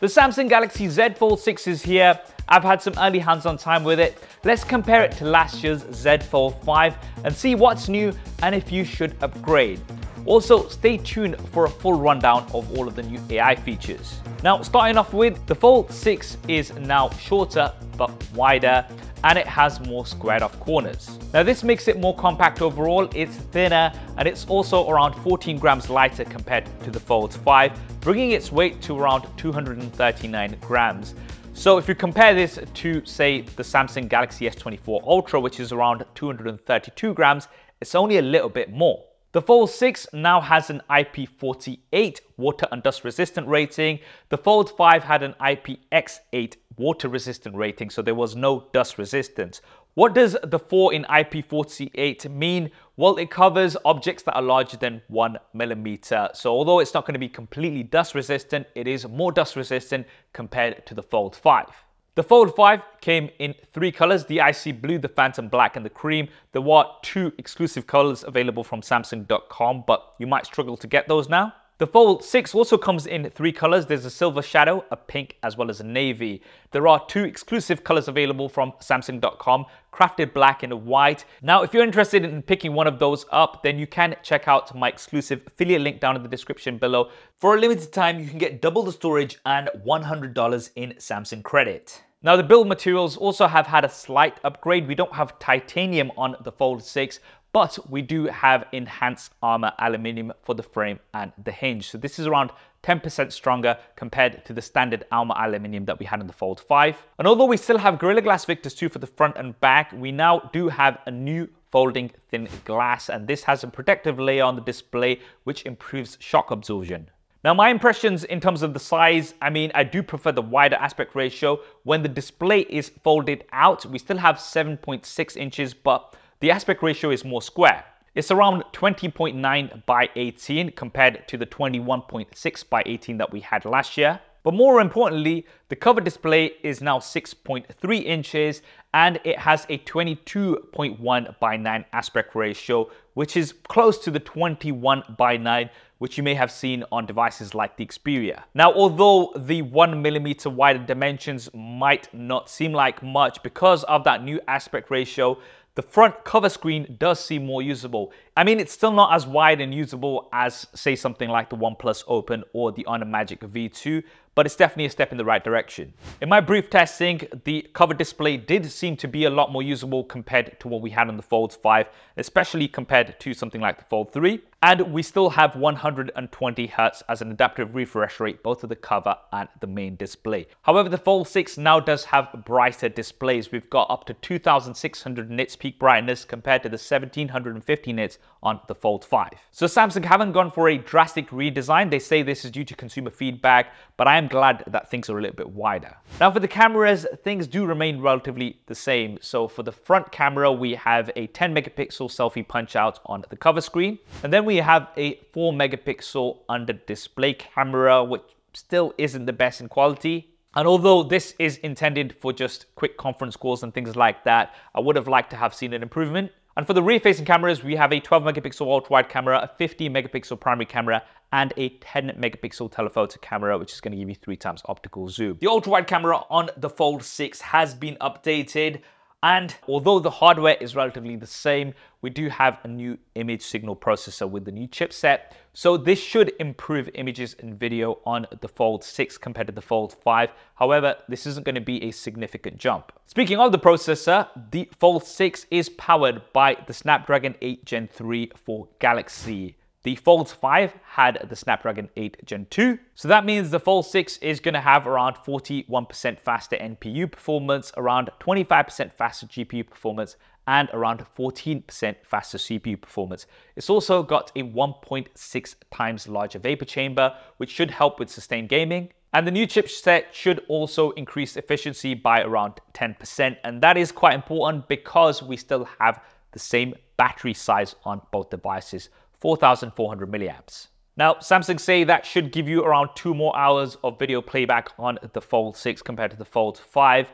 The Samsung Galaxy Z Fold 6 is here. I've had some early hands-on time with it. Let's compare it to last year's Z Fold 5 and see what's new and if you should upgrade. Also, stay tuned for a full rundown of all of the new AI features. Now, starting off with, the Fold 6 is now shorter but wider, and it has more squared off corners. Now, this makes it more compact overall, it's thinner, and it's also around 14 grams lighter compared to the Fold 5, bringing its weight to around 239 grams. So if you compare this to, say, the Samsung Galaxy S24 Ultra, which is around 232 grams, it's only a little bit more. The Fold 6 now has an IP48 water and dust resistant rating. The Fold 5 had an IPX8 water resistant rating, so there was no dust resistance. What does the 4 in IP48 mean? Well, it covers objects that are larger than 1 millimeter. So although it's not going to be completely dust resistant, it is more dust resistant compared to the Fold 5. The Fold 5 came in 3 colors, the icy blue, the phantom black, and the cream. There were 2 exclusive colors available from Samsung.com, but you might struggle to get those now. The Fold 6 also comes in 3 colors. There's a silver shadow, a pink, as well as a navy. There are 2 exclusive colors available from Samsung.com, crafted black and white. Now, if you're interested in picking one of those up, then you can check out my exclusive affiliate link down in the description below. For a limited time, you can get double the storage and $100 in Samsung credit. Now, the build materials also have had a slight upgrade. We don't have titanium on the Fold 6, but we do have enhanced armor aluminium for the frame and the hinge. So this is around 10% stronger compared to the standard armor aluminium that we had in the Fold 5. And although we still have Gorilla Glass Victus 2 for the front and back, we now do have a new folding thin glass, and this has a protective layer on the display which improves shock absorption. Now, my impressions in terms of the size, I do prefer the wider aspect ratio. When the display is folded out, we still have 7.6 inches, but the aspect ratio is more square. It's around 20.9 by 18 compared to the 21.6 by 18 that we had last year. But more importantly, the cover display is now 6.3 inches and it has a 22.1 by 9 aspect ratio, which is close to the 21 by 9, which you may have seen on devices like the Xperia. Now, although the 1mm wider dimensions might not seem like much because of that new aspect ratio, the front cover screen does seem more usable. It's still not as wide and usable as, say, something like the OnePlus Open or the Honor Magic V2, but it's definitely a step in the right direction. In my brief testing, the cover display did seem to be a lot more usable compared to what we had on the Fold 5, especially compared to something like the Fold 3. And we still have 120 Hz as an adaptive refresh rate, both of the cover and the main display. However, the Fold 6 now does have brighter displays. We've got up to 2600 nits peak brightness compared to the 1750 nits on the Fold 5. So Samsung haven't gone for a drastic redesign. They say this is due to consumer feedback, but I am glad that things are a little bit wider. Now, for the cameras, things do remain relatively the same. So for the front camera, we have a 10 megapixel selfie punch out on the cover screen. And then we have a 4 megapixel under display camera, which still isn't the best in quality. And although this is intended for just quick conference calls and things like that, I would have liked to have seen an improvement. And for the rear-facing cameras, we have a 12 megapixel ultra-wide camera, a 50 megapixel primary camera, and a 10 megapixel telephoto camera, which is going to give you 3 times optical zoom. The ultra-wide camera on the Fold 6 has been updated. And although the hardware is relatively the same, we do have a new image signal processor with the new chipset. So this should improve images and video on the Fold 6 compared to the Fold 5. However, this isn't going to be a significant jump. Speaking of the processor, the Fold 6 is powered by the Snapdragon 8 Gen 3 for Galaxy. The Fold 5 had the Snapdragon 8 Gen 2. So that means the Fold 6 is going to have around 41% faster NPU performance, around 25% faster GPU performance, and around 14% faster CPU performance. It's also got a 1.6 times larger vapor chamber, which should help with sustained gaming. And the new chipset should also increase efficiency by around 10%. And that is quite important because we still have the same battery size on both devices. 4,400 milliamps. Now, Samsung say that should give you around 2 more hours of video playback on the Fold 6 compared to the Fold 5.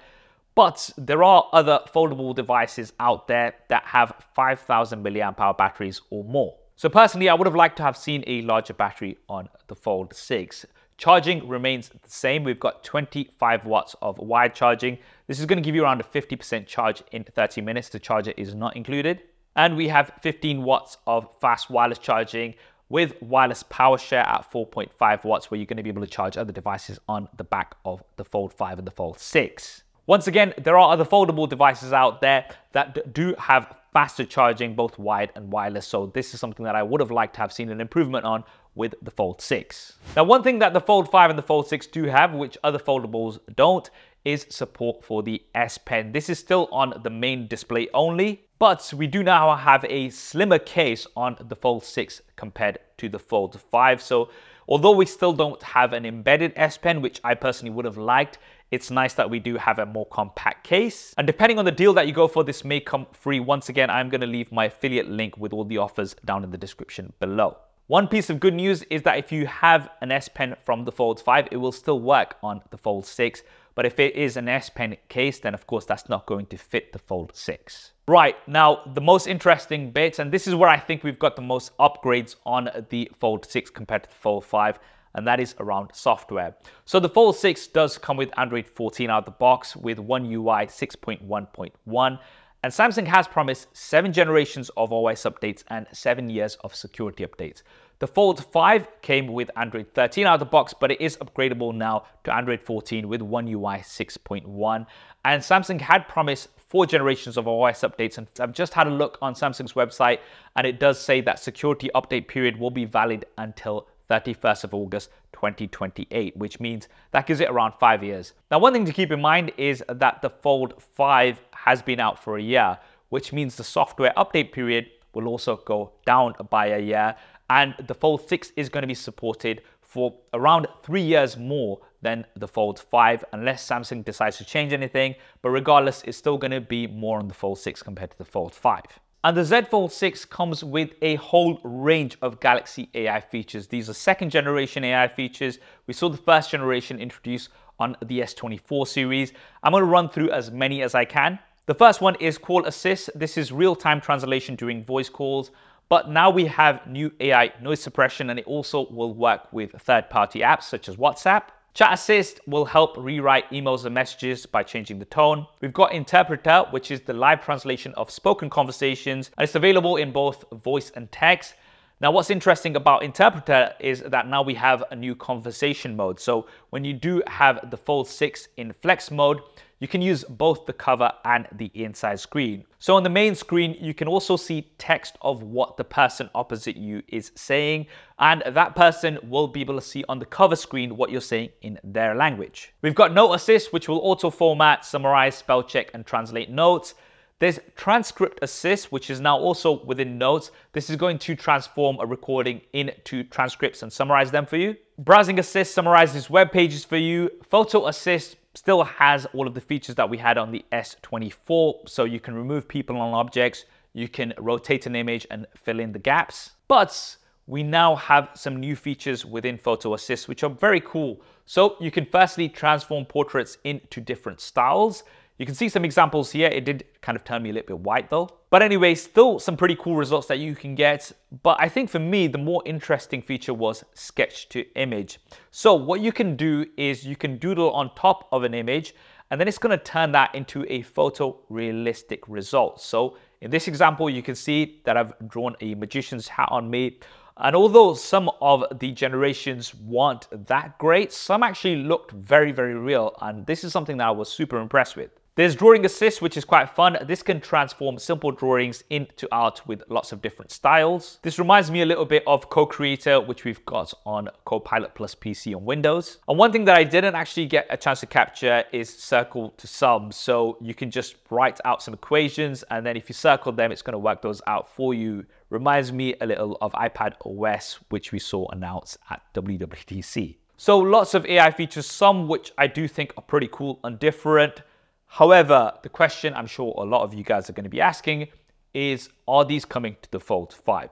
But there are other foldable devices out there that have 5,000 milliamp hour batteries or more. So personally, I would have liked to have seen a larger battery on the Fold 6. Charging remains the same. We've got 25 watts of wired charging. This is going to give you around a 50% charge in 30 minutes. The charger is not included. And we have 15 watts of fast wireless charging with wireless power share at 4.5 watts, where you're going to be able to charge other devices on the back of the Fold 5 and the Fold 6. Once again, there are other foldable devices out there that do have faster charging, both wired and wireless. So this is something that I would have liked to have seen an improvement on with the Fold 6. Now, one thing that the Fold 5 and the Fold 6 do have, which other foldables don't, is support for the S Pen. This is still on the main display only, but we do now have a slimmer case on the Fold 6 compared to the Fold 5. So although we still don't have an embedded S Pen, which I personally would have liked, it's nice that we do have a more compact case. And depending on the deal that you go for, this may come free. Once again, I'm going to leave my affiliate link with all the offers down in the description below. One piece of good news is that if you have an S Pen from the Fold 5, it will still work on the Fold 6. But if it is an S Pen case, then of course that's not going to fit the Fold 6. Right, now the most interesting bit, and this is where I think we've got the most upgrades on the Fold 6 compared to the Fold 5, and that is around software. So the Fold 6 does come with Android 14 out of the box with One UI 6.1.1. And Samsung has promised 7 generations of OS updates and 7 years of security updates. The Fold 5 came with Android 13 out of the box, but it is upgradable now to Android 14 with One UI 6.1. And Samsung had promised 4 generations of OS updates, and I've just had a look on Samsung's website, and it does say that security update period will be valid until 31st of August 2028, which means that gives it around 5 years. Now, one thing to keep in mind is that the Fold 5 has been out for a year, which means the software update period will also go down by a year, and the Fold 6 is going to be supported for around 3 years more than the Fold 5, unless Samsung decides to change anything. But regardless, it's still going to be more on the Fold 6 compared to the Fold 5. And the Z Fold 6 comes with a whole range of Galaxy AI features. These are second generation AI features. We saw the first generation introduced on the S24 series. I'm going to run through as many as I can. The first one is Call Assist. This is real-time translation during voice calls. But now we have new AI noise suppression, and it also will work with third-party apps such as WhatsApp. Chat Assist will help rewrite emails and messages by changing the tone. We've got Interpreter, which is the live translation of spoken conversations, and it's available in both voice and text. Now, what's interesting about Interpreter is that now we have a new conversation mode. So when you do have the Fold 6 in flex mode, you can use both the cover and the inside screen. So on the main screen, you can also see text of what the person opposite you is saying, and that person will be able to see on the cover screen what you're saying in their language. We've got Note Assist, which will auto format, summarize, spell check, and translate notes. There's Transcript Assist, which is now also within Notes. This is going to transform a recording into transcripts and summarize them for you. Browsing Assist summarizes web pages for you. Photo Assist still has all of the features that we had on the S24, so you can remove people on objects, you can rotate an image and fill in the gaps. But we now have some new features within Photo Assist, which are very cool. So you can firstly transform portraits into different styles. You can see some examples here. It did kind of turn me a little bit white though. But anyway, still some pretty cool results that you can get. But I think for me, the more interesting feature was sketch to image. So what you can do is you can doodle on top of an image, and then it's going to turn that into a photorealistic result. So in this example, you can see that I've drawn a magician's hat on me. And although some of the generations weren't that great, some actually looked very, very real. And this is something that I was super impressed with. There's Drawing Assist, which is quite fun. This can transform simple drawings into art with lots of different styles. This reminds me a little bit of Co-Creator, which we've got on Copilot Plus PC on Windows. And one thing that I didn't actually get a chance to capture is circle to sum. So you can just write out some equations, and then if you circle them, it's going to work those out for you. Reminds me a little of iPad OS, which we saw announced at WWDC. So lots of AI features, some which I do think are pretty cool and different. However, the question I'm sure a lot of you guys are going to be asking is, are these coming to the Fold 5?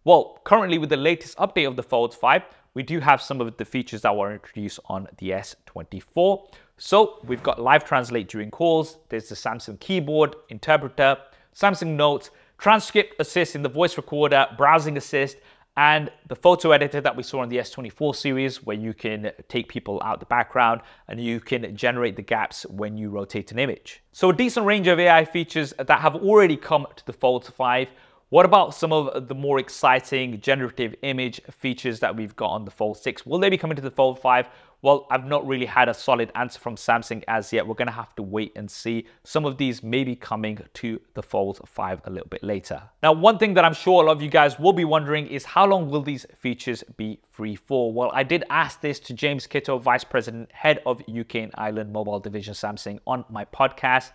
Well, currently with the latest update of the Fold 5, we do have some of the features that were introduced on the S24. So we've got Live Translate during calls, there's the Samsung Keyboard, Interpreter, Samsung Notes, Transcript Assist in the voice recorder, Browsing Assist, and the photo editor that we saw on the S24 series, where you can take people out the background and you can generate the gaps when you rotate an image. So a decent range of AI features that have already come to the Fold 5. What about some of the more exciting generative image features that we've got on the Fold 6? Will they be coming to the Fold 5? Well, I've not really had a solid answer from Samsung as yet. We're going to have to wait and see. Some of these may be coming to the Fold 5 a little bit later. Now, one thing that I'm sure a lot of you guys will be wondering is how long will these features be free for? Well, I did ask this to James Kitto, Vice President, Head of UK and Ireland Mobile Division Samsung, on my podcast.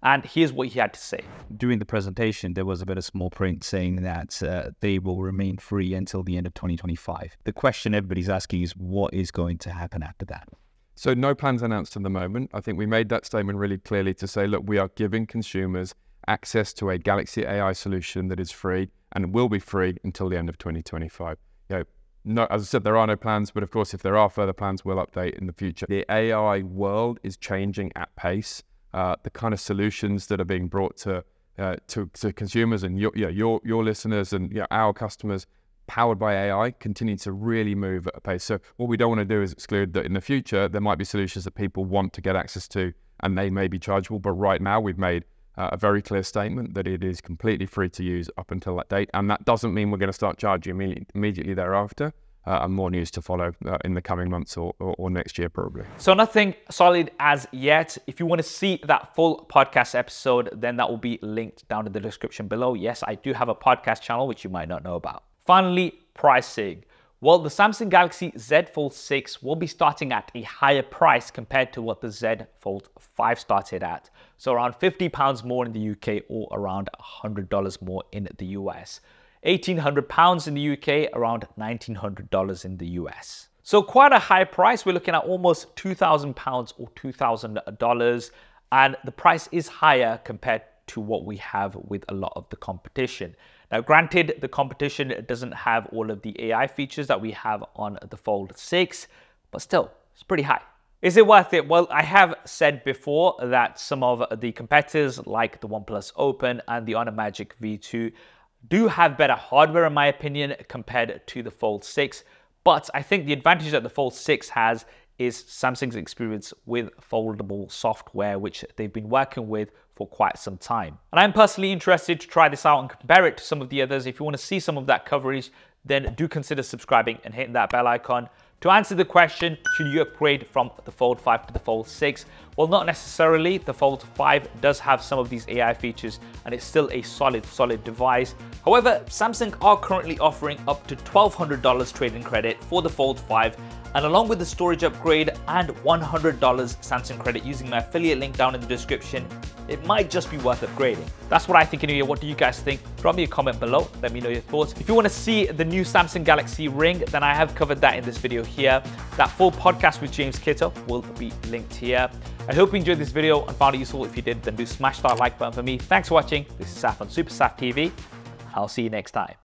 And here's what he had to say. During the presentation, there was a bit of small print saying that they will remain free until the end of 2025. The question everybody's asking is what is going to happen after that? So no plans announced at the moment. I think we made that statement really clearly to say, look, we are giving consumers access to a Galaxy AI solution that is free and will be free until the end of 2025. No, as I said, there are no plans, but of course, if there are further plans, we'll update in the future. The AI world is changing at pace. The kind of solutions that are being brought to consumers and your listeners and our customers powered by AI continue to really move at a pace. So what we don't want to do is exclude that in the future there might be solutions that people want to get access to and they may be chargeable, but right now we've made a very clear statement that it is completely free to use up until that date, and that doesn't mean we're going to start charging immediately thereafter. And more news to follow in the coming months or next year probably. So nothing solid as yet. If you want to see that full podcast episode, then that will be linked down in the description below. Yes, I do have a podcast channel, which you might not know about. Finally, pricing. Well, the Samsung Galaxy Z Fold 6 will be starting at a higher price compared to what the Z Fold 5 started at. So around £50 more in the UK or around $100 more in the US. £1,800 in the UK, around $1,900 in the US. So quite a high price. We're looking at almost £2,000 or $2,000. And the price is higher compared to what we have with a lot of the competition. Now, granted, the competition doesn't have all of the AI features that we have on the Fold 6, but still, it's pretty high. Is it worth it? Well, I have said before that some of the competitors like the OnePlus Open and the Honor Magic V2 do have better hardware in my opinion compared to the Fold 6, but I think the advantage that the Fold 6 has is Samsung's experience with foldable software, which they've been working with for quite some time. And I'm personally interested to try this out and compare it to some of the others. If you want to see some of that coverage, then do consider subscribing and hitting that bell icon. To answer the question, should you upgrade from the Fold 5 to the Fold 6? Well, not necessarily. The Fold 5 does have some of these AI features and it's still a solid device. However, Samsung are currently offering up to $1,200 trade-in credit for the Fold 5, and along with the storage upgrade and $100 Samsung credit using my affiliate link down in the description, it might just be worth upgrading. That's what I think anyway. What do you guys think? Drop me a comment below. Let me know your thoughts. If you want to see the new Samsung Galaxy Ring, then I have covered that in this video here. That full podcast with James Kitto will be linked here. I hope you enjoyed this video and found it useful. If you did, then do smash that like button for me. Thanks for watching. This is Saf on SuperSaf TV. I'll see you next time.